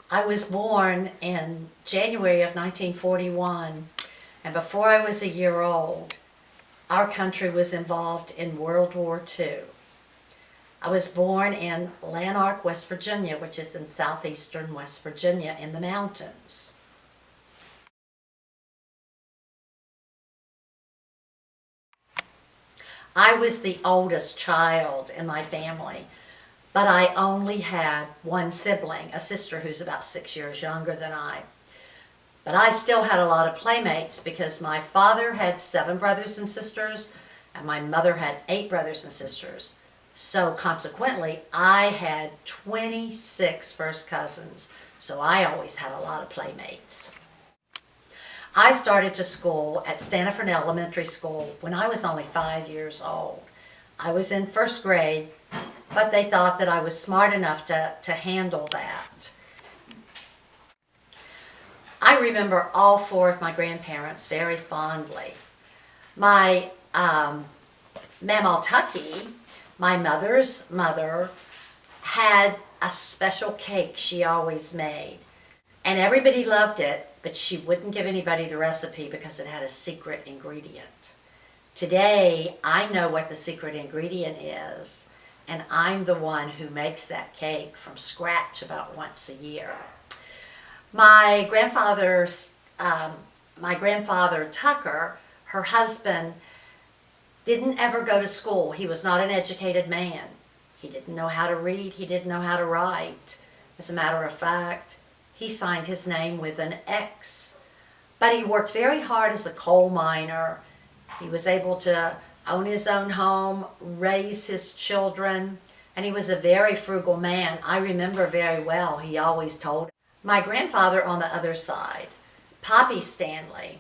I was born in January of 1941, and before I was a year old, our country was involved in World War II. I was born in Lanark, West Virginia, which is in southeastern West Virginia in the mountains. I was the oldest child in my family, but I only had one sibling, a sister who's about 6 years younger than I. But I still had a lot of playmates because my father had 7 brothers and sisters, and my mother had 8 brothers and sisters. So consequently, I had 26 first cousins, so I always had a lot of playmates. I started to school at Stanford Elementary School when I was only 5 years old. I was in first grade, but they thought that I was smart enough to handle that. I remember all 4 of my grandparents very fondly. My Mama Tucky, my mother's mother, had a special cake she always made. And everybody loved it, but she wouldn't give anybody the recipe because it had a secret ingredient. Today, I know what the secret ingredient is, and I'm the one who makes that cake from scratch about once a year. My grandfather Tucker, her husband, didn't ever go to school. He was not an educated man. He didn't know how to read. He didn't know how to write. As a matter of fact, he signed his name with an X. But he worked very hard as a coal miner. He was able to own his own home, raise his children, and he was a very frugal man. I remember very well, he always told. My grandfather on the other side, Poppy Stanley,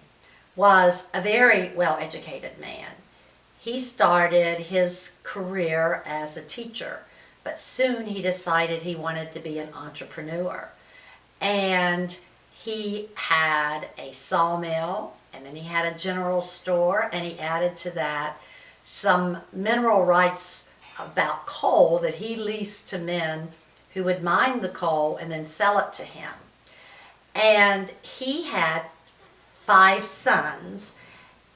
was a very well-educated man. He started his career as a teacher, but soon he decided he wanted to be an entrepreneur. And he had a sawmill, and then he had a general store, and he added to that some mineral rights about coal that he leased to men who would mine the coal and then sell it to him. And he had 5 sons,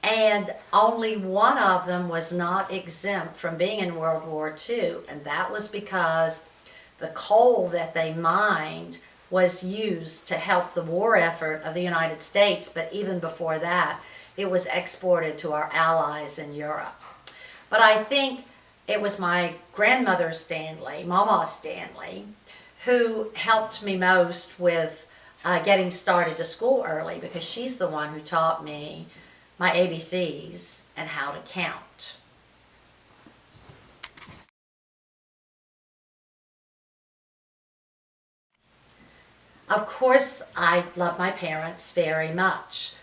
and only one of them was not exempt from being in World War II, and that was because the coal that they mined was used to help the war effort of the United States, but even before that, it was exported to our allies in Europe. But I think it was my grandmother Stanley, Mama Stanley, who helped me most with getting started to school early, because she's the one who taught me my ABCs and how to count. Of course, I love my parents very much.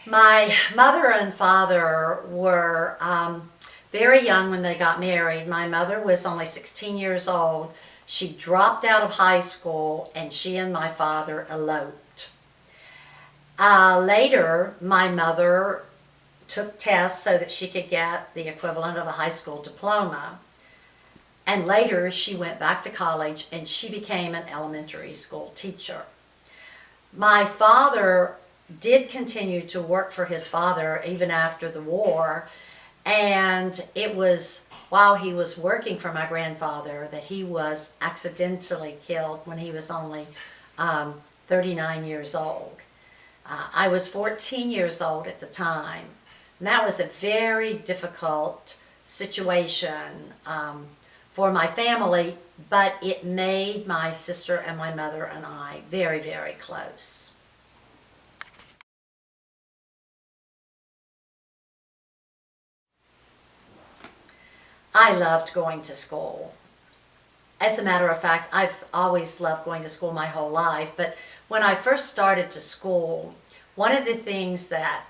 My mother and father were very young when they got married. My mother was only 16 years old. She dropped out of high school, and she and my father eloped. Later, my mother took tests so that she could get the equivalent of a high school diploma. And later, she went back to college, and she became an elementary school teacher. My father did continue to work for his father even after the war, and it was while he was working for my grandfather that he was accidentally killed when he was only 39 years old. I was 14 years old at the time, and that was a very difficult situation for my family, but it made my sister and my mother and I very, very close. I loved going to school. As a matter of fact, I've always loved going to school my whole life, but when I first started to school, one of the things that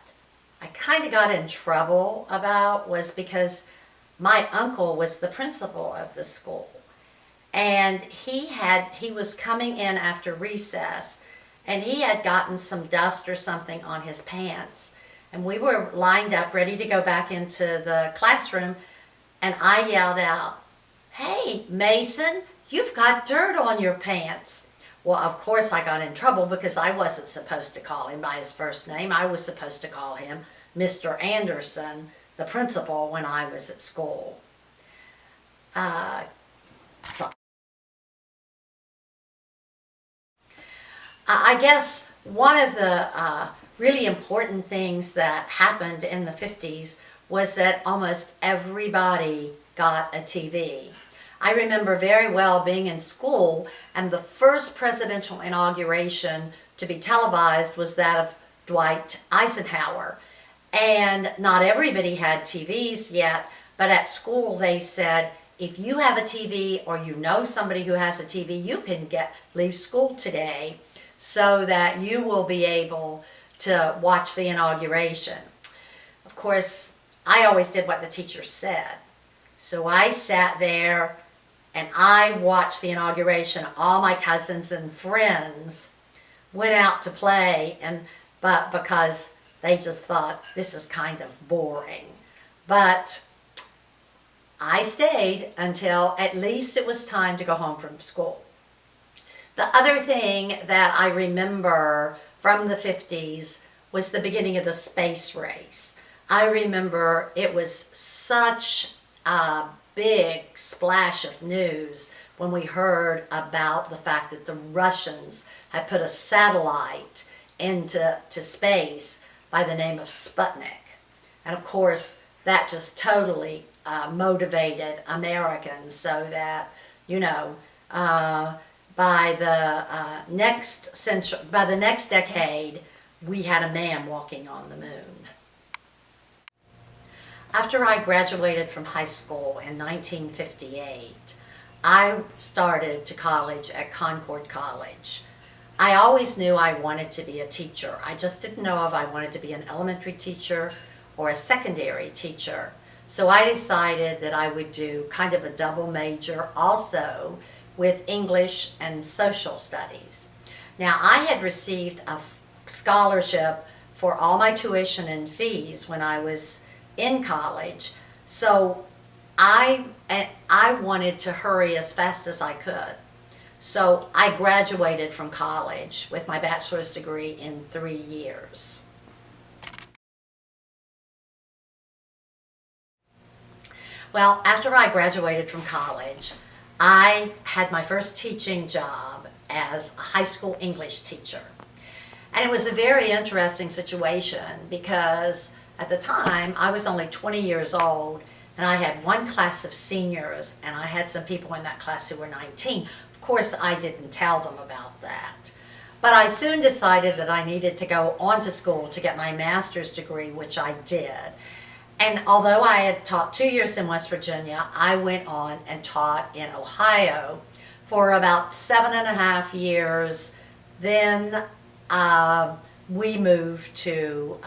I kind of got in trouble about was because my uncle was the principal of the school, and he was coming in after recess, and he had gotten some dust or something on his pants, and we were lined up ready to go back into the classroom, and I yelled out, "Hey, Mason, you've got dirt on your pants." Well, of course I got in trouble because I wasn't supposed to call him by his first name. I was supposed to call him Mr. Anderson, the principal, when I was at school. So I guess one of the really important things that happened in the 50s was that almost everybody got a TV. I remember very well being in school, and the first presidential inauguration to be televised was that of Dwight Eisenhower. And not everybody had TVs yet, but at school they said, if you have a TV or you know somebody who has a TV, you can leave school today so that you will be able to watch the inauguration. Of course, I always did what the teacher said. So I sat there and I watched the inauguration. All my cousins and friends went out to play, but because they just thought this is kind of boring. But I stayed until at least it was time to go home from school. The other thing that I remember from the 50s was the beginning of the space race. I remember it was such a big splash of news when we heard about the fact that the Russians had put a satellite into space by the name of Sputnik. And of course, that just totally motivated Americans so that, by the next decade, we had a man walking on the moon. After I graduated from high school in 1958, I started to college at Concord College. I always knew I wanted to be a teacher. I just didn't know if I wanted to be an elementary teacher or a secondary teacher. So I decided that I would do kind of a double major also with English and social studies. Now, I had received a scholarship for all my tuition and fees when I was in college, so I wanted to hurry as fast as I could. So I graduated from college with my bachelor's degree in 3 years. Well, after I graduated from college, I had my first teaching job as a high school English teacher. And it was a very interesting situation because at the time I was only 20 years old and I had one class of seniors and I had some people in that class who were 19. Of course, I didn't tell them about that. But I soon decided that I needed to go on to school to get my master's degree, which I did. And although I had taught 2 years in West Virginia, I went on and taught in Ohio for about 7.5 years. Then we moved to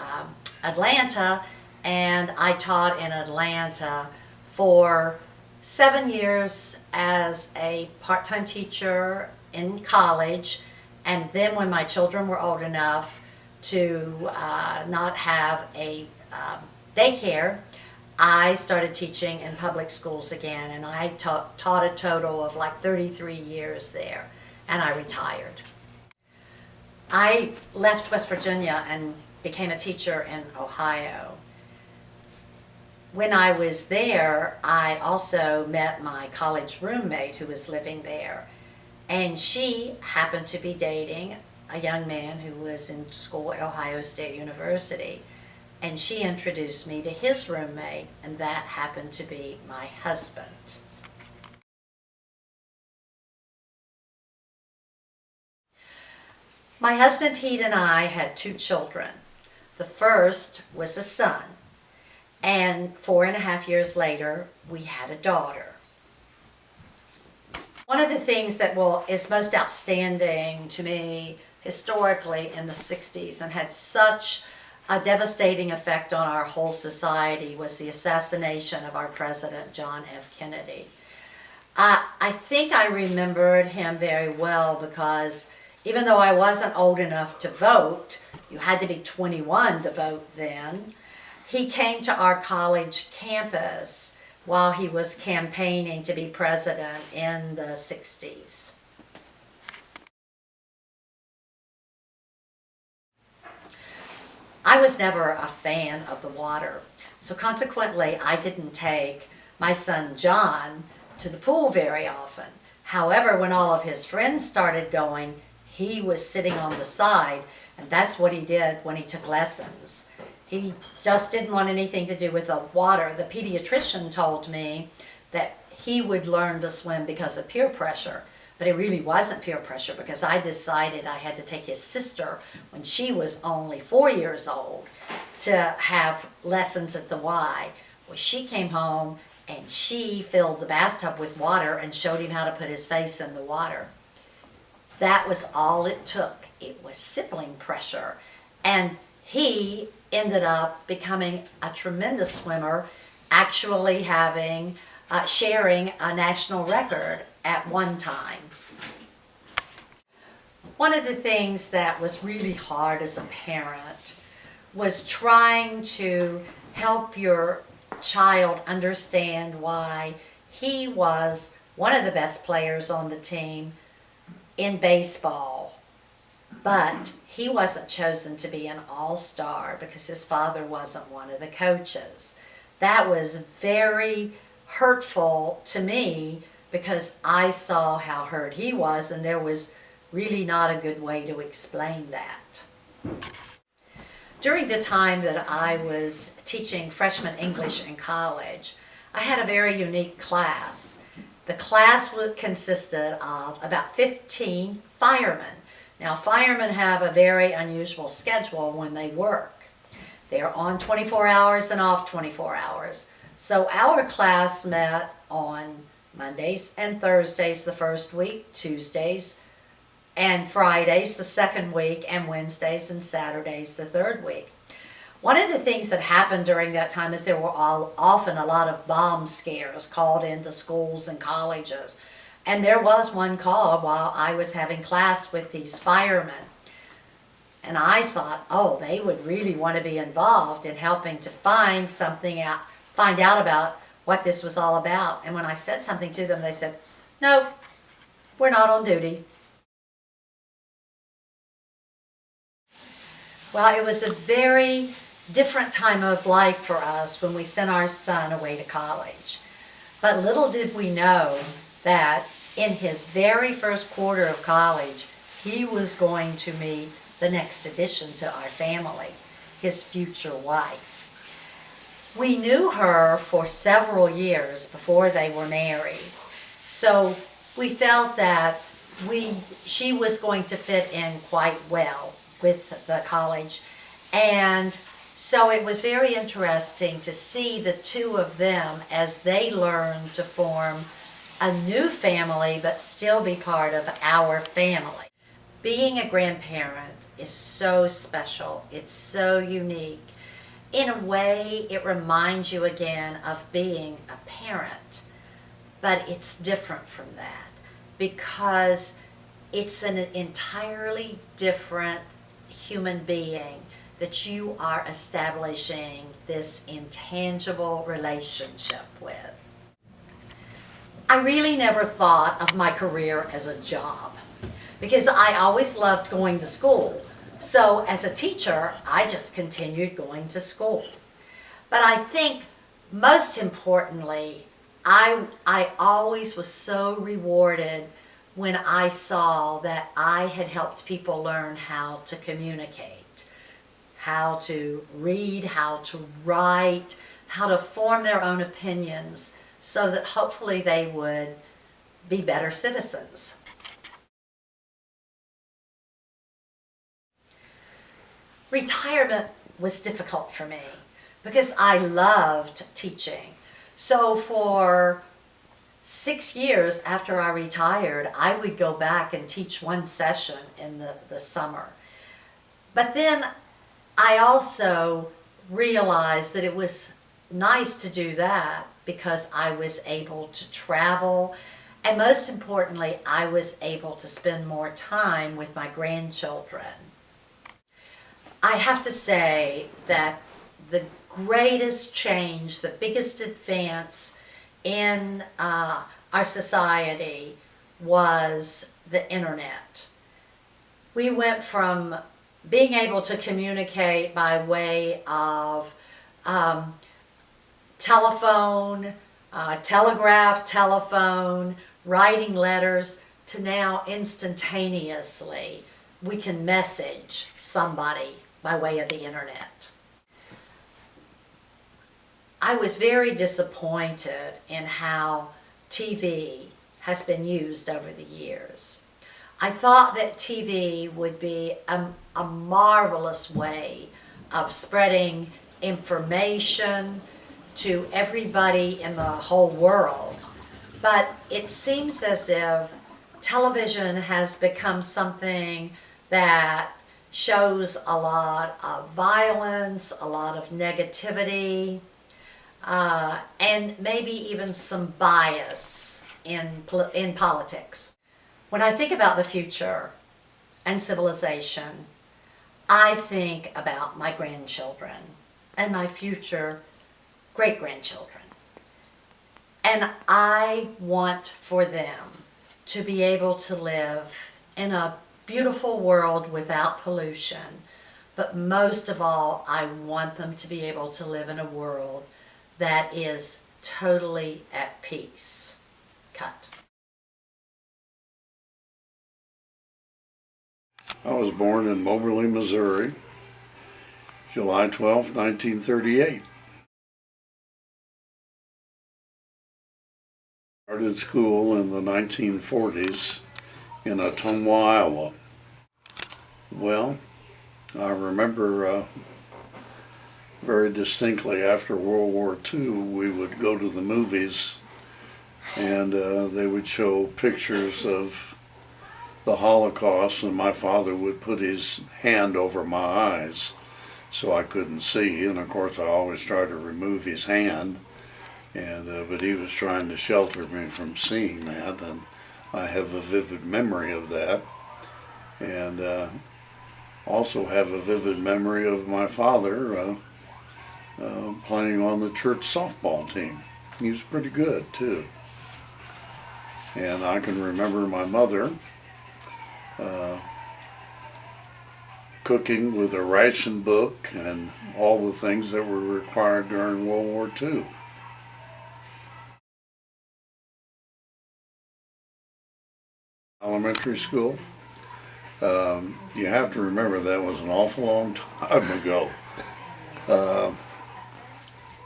Atlanta, and I taught in Atlanta for 7 years as a part-time teacher in college. And then when my children were old enough to not have a daycare, I started teaching in public schools again, and I taught a total of like 33 years there, and I retired. I left West Virginia and became a teacher in Ohio. When I was there, I also met my college roommate who was living there, and she happened to be dating a young man who was in school at Ohio State University. And she introduced me to his roommate, and that happened to be my husband. My husband Pete and I had 2 children. The first was a son, and 4.5 years later, we had a daughter. One of the things that is most outstanding to me historically in the 60s and had such a devastating effect on our whole society was the assassination of our president, John F. Kennedy. I think I remembered him very well because even though I wasn't old enough to vote, you had to be 21 to vote then, he came to our college campus while he was campaigning to be president in the 60s. I was never a fan of the water. So consequently, I didn't take my son John to the pool very often. However, when all of his friends started going, he was sitting on the side, and that's what he did when he took lessons. He just didn't want anything to do with the water. The pediatrician told me that he would learn to swim because of peer pressure. But it really wasn't peer pressure, because I decided I had to take his sister when she was only 4 years old to have lessons at the Y. Well, she came home and she filled the bathtub with water and showed him how to put his face in the water. That was all it took. It was sibling pressure. And he ended up becoming a tremendous swimmer, actually having sharing a national record at one time. One of the things that was really hard as a parent was trying to help your child understand why he was one of the best players on the team in baseball, but he wasn't chosen to be an all-star because his father wasn't one of the coaches. That was very hurtful to me because I saw how hurt he was, and there was really not a good way to explain that. During the time that I was teaching freshman English in college, I had a very unique class. The class consisted of about 15 firemen. Now, firemen have a very unusual schedule when they work. They're on 24 hours and off 24 hours. So our class met on Mondays and Thursdays the first week, Tuesdays and Fridays the second week, and Wednesdays and Saturdays the third week. One of the things that happened during that time is there were often a lot of bomb scares called into schools and colleges. And there was one called while I was having class with these firemen. And I thought, oh, they would really want to be involved in helping to find out about what this was all about. And when I said something to them, they said, no, we're not on duty. Well, it was a very different time of life for us when we sent our son away to college. But little did we know that in his very first quarter of college, he was going to meet the next addition to our family, his future wife. We knew her for several years before they were married. So we felt that she was going to fit in quite well with the college. And so it was very interesting to see the two of them as they learned to form a new family but still be part of our family. Being a grandparent is so special. It's so unique. In a way, it reminds you again of being a parent, but it's different from that because it's an entirely different human being that you are establishing this intangible relationship with. I really never thought of my career as a job because I always loved going to school. So as a teacher, I just continued going to school. But I think most importantly, I always was so rewarded when I saw that I had helped people learn how to communicate, how to read, how to write, how to form their own opinions so that hopefully they would be better citizens. Retirement was difficult for me because I loved teaching. So for 6 years after I retired, I would go back and teach one session in the summer. But then I also realized that it was nice to do that because I was able to travel, and most importantly, I was able to spend more time with my grandchildren. I have to say that the greatest change, the biggest advance in our society was the internet. We went from being able to communicate by way of telephone, telegraph, telephone, writing letters, to now instantaneously we can message somebody by way of the internet. I was very disappointed in how TV has been used over the years. I thought that TV would be a marvelous way of spreading information to everybody in the whole world. But it seems as if television has become something that shows a lot of violence, a lot of negativity, and maybe even some bias in politics. When I think about the future and civilization, I think about my grandchildren and my future great-grandchildren. And I want for them to be able to live in a beautiful world without pollution. But most of all, I want them to be able to live in a world that is totally at peace. Cut. I was born in Moberly, Missouri, July 12, 1938. Started school in the 1940s in Ottumwa, Iowa. Well, I remember very distinctly after World War II, we would go to the movies and they would show pictures of the Holocaust, and my father would put his hand over my eyes so I couldn't see, and of course I always tried to remove his hand, and but he was trying to shelter me from seeing that, and I have a vivid memory of that, and also have a vivid memory of my father playing on the church softball team. He was pretty good too. And I can remember my mother cooking with a ration book and all the things that were required during World War II. Elementary school, you have to remember that was an awful long time ago.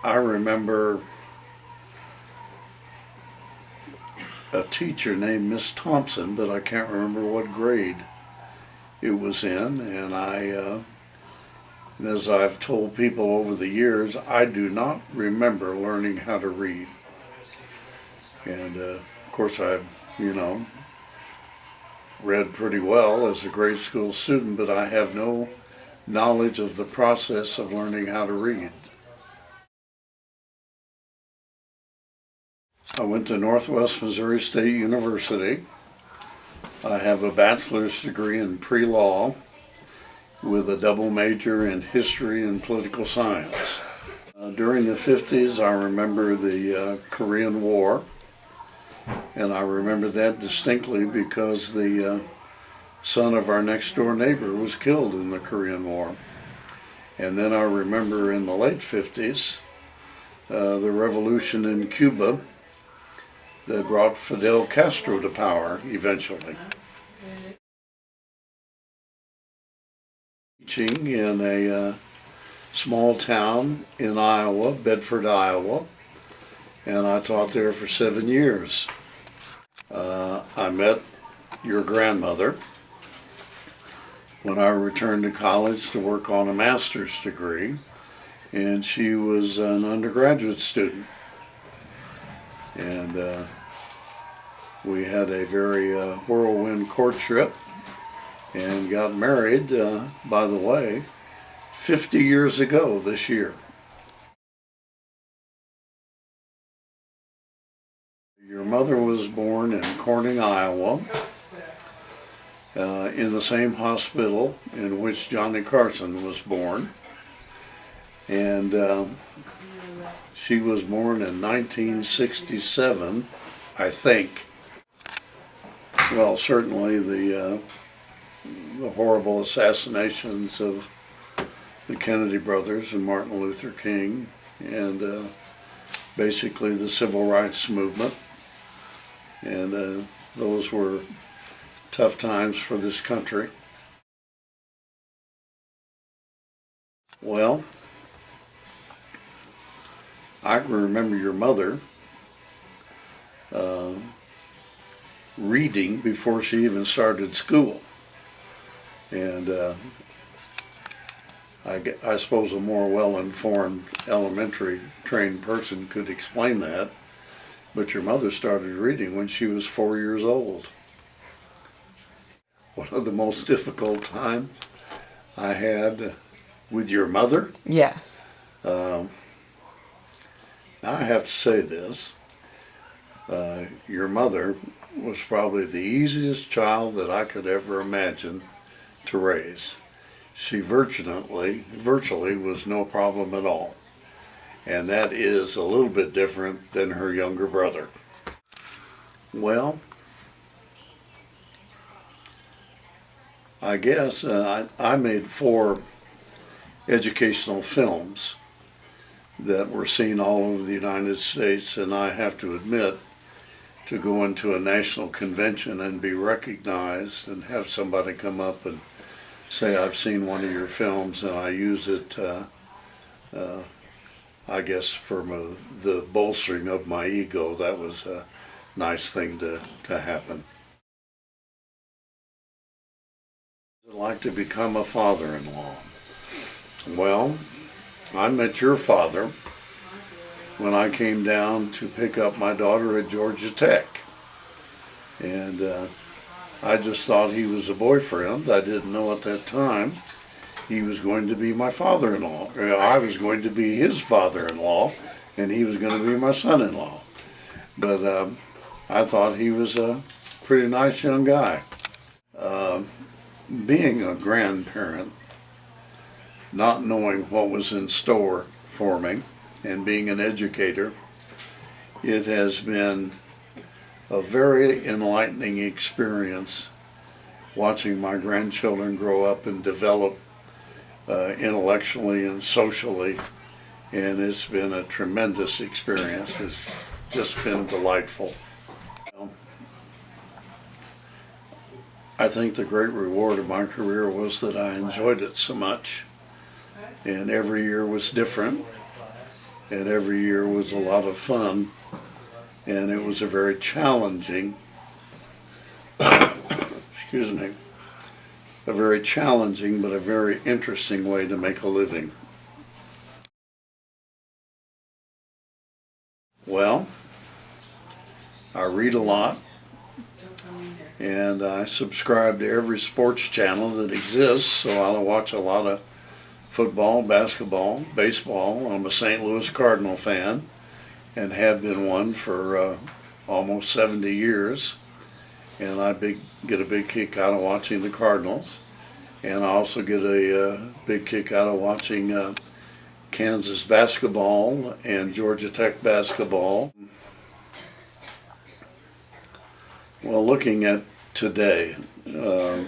I remember a teacher named Miss Thompson, but I can't remember what grade it was in, and and as I've told people over the years, I do not remember learning how to read. And of course I, read pretty well as a grade school student, but I have no knowledge of the process of learning how to read. I went to Northwest Missouri State University. I have a bachelor's degree in pre-law with a double major in history and political science. During the 50s, I remember the Korean War, and I remember that distinctly because the son of our next door neighbor was killed in the Korean War. And then I remember in the late 50s, the revolution in Cuba that brought Fidel Castro to power eventually. Teaching in a small town in Iowa, Bedford, Iowa, and I taught there for 7 years. I met your grandmother when I returned to college to work on a master's degree, and she was an undergraduate student. And we had a very whirlwind courtship and got married, by the way, 50 years ago this year. Your mother was born in Corning, Iowa, in the same hospital in which Johnny Carson was born. And she was born in 1967, I think. Well, certainly the the horrible assassinations of the Kennedy brothers and Martin Luther King, and basically the civil rights movement. And those were tough times for this country. Well, I can remember your mother reading before she even started school. And I suppose a more well-informed elementary trained person could explain that. But your mother started reading when she was 4 years old. One of the most difficult times I had with your mother. Yes. Now I have to say this. Your mother was probably the easiest child that I could ever imagine to raise. She virtually was no problem at all. And that is a little bit different than her younger brother. Well, I guess I made 4 educational films that were seen all over the United States, and I have to admit, to go into a national convention and be recognized and have somebody come up and say, I've seen one of your films and I use it, I guess for the bolstering of my ego, that was a nice thing to happen. I'd like to become a father-in-law. Well, I met your father when I came down to pick up my daughter at Georgia Tech. And I just thought he was a boyfriend. I didn't know at that time he was going to be my father-in-law. I was going to be his father-in-law, and he was going to be my son-in-law. But I thought he was a pretty nice young guy. Being a grandparent, not knowing what was in store for me, and being an educator, it has been a very enlightening experience watching my grandchildren grow up and develop intellectually and socially, and it's been a tremendous experience. It's just been delightful. I think the great reward of my career was that I enjoyed it so much, and every year was different, and every year was a lot of fun, and it was a very challenging, excuse me, a very challenging but a very interesting way to make a living. Well, I read a lot, and I subscribe to every sports channel that exists, so I watch a lot of football, basketball, baseball. I'm a St. Louis Cardinal fan and have been one for almost 70 years. And I get a big kick out of watching the Cardinals. And I also get a big kick out of watching Kansas basketball and Georgia Tech basketball. Well, looking at today, the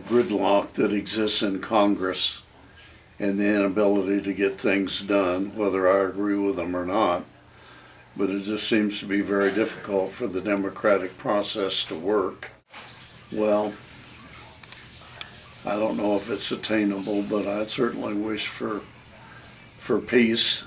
gridlock that exists in Congress and the inability to get things done, whether I agree with them or not, but it just seems to be very difficult for the democratic process to work. Well, I don't know if it's attainable, but I'd certainly wish for peace